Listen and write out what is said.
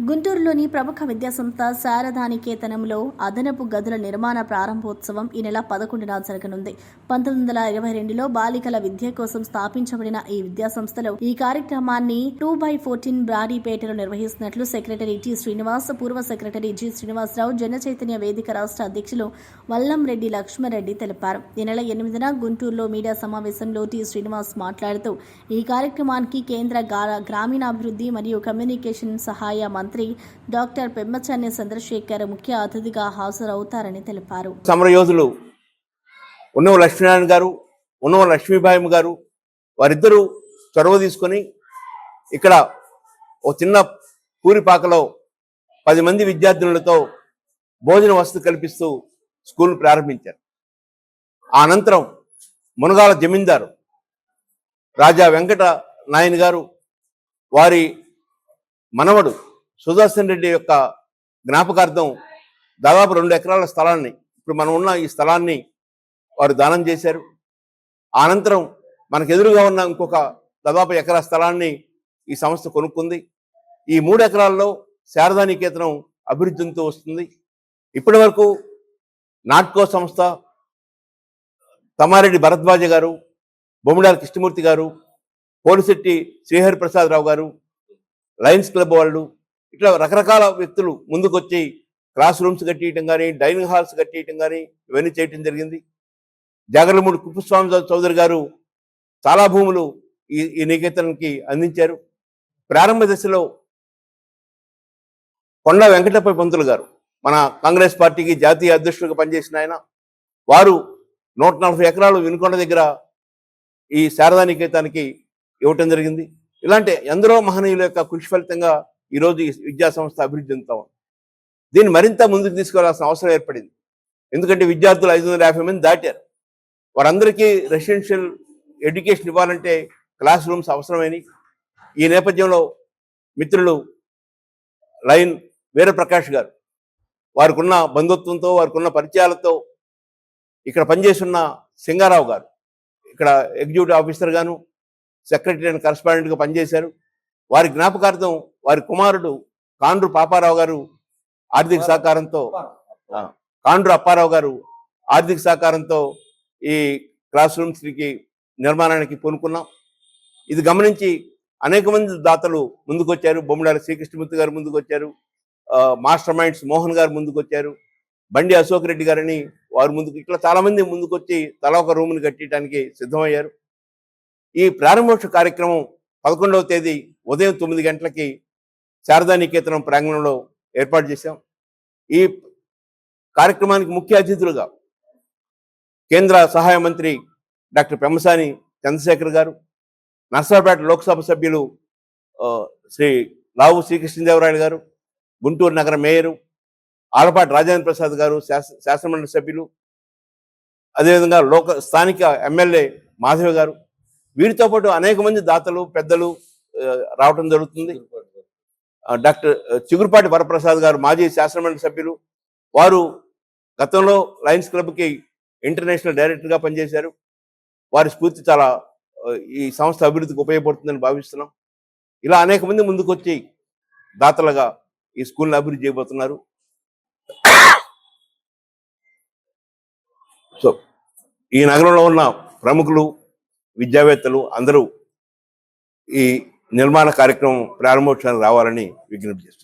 గుంటూరులోని ప్రముఖ విద్యాసంస్థ శారదానికేతనంలో అదనపు గదుల నిర్మాణ ప్రారంభోత్సవం ఈ నెల 11న జరగనుంది. 1922లో బాలికల విద్య కోసం స్థాపించబడిన ఈ విద్యాసంస్థలో ఈ కార్యక్రమాన్ని 2/14 బ్రాడీపేటలో నిర్వహిస్తున్నట్లు సెక్రటరీ టి శ్రీనివాస్, పూర్వ సెక్రటరీ జి శ్రీనివాసరావు, జనచైతన్య వేదిక రాష్ట్ర అధ్యక్షులు వల్లంరెడ్డి లక్ష్మారెడ్డి తెలిపారు. ఈ నెల 8న గుంటూరులో మీడియా సమావేశంలో టి శ్రీనివాస్ మాట్లాడుతూ ఈ కార్యక్రమానికి కేంద్ర గ్రామీణాభివృద్ధి మరియు కమ్యూనికేషన్ సహాయ మంత్రి డాక్టర్ పెమ్మచాని చంద్రశేఖర్ ముఖ్య అతిథిగా హాజరవుతారని తెలిపారు. సమరయోధులు ఉన్నవ లక్ష్మీనారాయణ గారు, ఉన్నవ లక్ష్మీబాయి గారు వారిద్దరూ చొరవ తీసుకొని ఇక్కడ ఓ చిన్న పూరిపాకలో 10 మంది విద్యార్థులతో భోజన వసతి కల్పిస్తూ స్కూల్ ప్రారంభించారు. ఆ అనంతరం మునగాల జమీందారు రాజా వెంకట నాయన్ గారు వారి మనవడు సుదర్శన్ రెడ్డి యొక్క జ్ఞాపకార్థం దాదాపు 2 ఎకరాల స్థలాన్ని, ఇప్పుడు మనం ఉన్న ఈ స్థలాన్ని వారు దానం చేశారు. అనంతరం మనకు ఎదురుగా ఉన్న ఇంకొక దాదాపు ఎకరా స్థలాన్ని ఈ సంస్థ కొనుక్కుంది. ఈ 3 ఎకరాల్లో శారదానికేతనం అభివృద్ధితో వస్తుంది. ఇప్పటి వరకు నాట్కో సంస్థ, తమ్మారెడ్డి భరద్వాజ గారు, బొమ్మిడాల కృష్ణమూర్తి గారు, పోలిశెట్టి శ్రీహరిప్రసాదరావు గారు, లయన్స్ క్లబ్ వాళ్ళు, ఇట్లా రకరకాల వ్యక్తులు ముందుకొచ్చి క్లాస్ రూమ్స్ కట్టియటం కానీ, డైనింగ్ హాల్స్ కట్టియటం కానీ ఇవన్నీ చేయటం జరిగింది. జాగర్లమూడి కుప్పస్వామి చౌదరి గారు చాలా భూములు ఈ నికేతనానికి అందించారు. ప్రారంభ దశలో కొండ వెంకటప్ప పంతులు గారు, మన కాంగ్రెస్ పార్టీకి జాతీయ అధ్యక్షుడిగా పనిచేసిన ఆయన, వారు 140 ఎకరాలు వినుకొండ దగ్గర ఈ శారదానికేతానికి ఇవ్వటం జరిగింది. ఇలాంటి ఎందరో మహనీయుల యొక్క కృషి ఫలితంగా ఈరోజు ఈ విద్యా సంస్థ అభివృద్ధి చెందుతాం. దీన్ని మరింత ముందుకు తీసుకెళ్లాల్సిన అవసరం ఏర్పడింది. ఎందుకంటే విద్యార్థులు 550 మంది దాటారు. వారందరికీ రెసిడెన్షియల్ ఎడ్యుకేషన్ ఇవ్వాలంటే క్లాస్ రూమ్స్ అవసరమైనవి. ఈ నేపథ్యంలో మిత్రులు లయన్ వీరప్రకాష్ గారు వారికి ఉన్న బంధుత్వంతో, వారికి ఉన్న పరిచయాలతో ఇక్కడ పనిచేస్తున్న సింగారావు గారు ఇక్కడ ఎగ్జిక్యూటివ్ ఆఫీసర్ గాను, సెక్రటరీ అండ్ కరస్పాండెంట్గా పనిచేశారు. వారి జ్ఞాపకార్థం వారి కుమారుడు కాండ్రు పాపారావు గారు ఆర్థిక సహకారంతో, కాండ్రు అప్పారావు గారు ఆర్థిక సహకారంతో ఈ క్లాస్ రూమ్స్కి నిర్మాణానికి పూనుకున్నాం. ఇది గమనించి అనేక మంది దాతలు ముందుకొచ్చారు. బొమ్మిడాల శ్రీకృష్ణమూర్తి గారు ముందుకొచ్చారు, మాస్టర్ మైండ్స్ మోహన్ గారు ముందుకొచ్చారు, బండి అశోక్ రెడ్డి గారని వారు ముందుకు, ఇట్లా చాలామంది ముందుకొచ్చి తలా ఒక రూమ్ని కట్టడానికి సిద్ధమయ్యారు. ఈ ప్రారంభోత్సవ కార్యక్రమం 11వ తేదీ ఉదయం 9 గంటలకి శారదానికేతనం ప్రాంగణంలో ఏర్పాటు చేశాం. ఈ కార్యక్రమానికి ముఖ్య అతిథులుగా కేంద్ర సహాయ మంత్రి డాక్టర్ పెమ్మసాని చంద్రశేఖర్ గారు, నర్సాపేట లోక్సభ సభ్యులు శ్రీ లావు శ్రీకృష్ణదేవరాయలు గారు, గుంటూరు నగర మేయరు ఆలపాటి రాజేంద్ర ప్రసాద్ గారు, శాసనమండలి సభ్యులు, అదేవిధంగా స్థానిక ఎమ్మెల్యే మాధవ్ గారు, వీరితో పాటు అనేక మంది దాతలు పెద్దలు రావటం జరుగుతుంది. డాక్టర్ చిగురుపాటి వరప్రసాద్ గారు మాజీ శాసనమండలి సభ్యులు, వారు గతంలో లయన్స్ క్లబ్కి ఇంటర్నేషనల్ డైరెక్టర్గా పనిచేశారు. వారి స్ఫూర్తి చాలా ఈ సంస్థ అభివృద్ధికి ఉపయోగపడుతుందని భావిస్తున్నాం. ఇలా అనేక మంది ముందుకొచ్చి దాతలుగా ఈ స్కూల్ని అభివృద్ధి చేయబోతున్నారు. సో ఈ నగరంలో ఉన్న ప్రముఖులు, విద్యావేత్తలు అందరూ ఈ నిర్మాణ కార్యక్రమం ప్రారంభోత్సవానికి రావాలని విజ్ఞప్తి చేస్తున్నారు.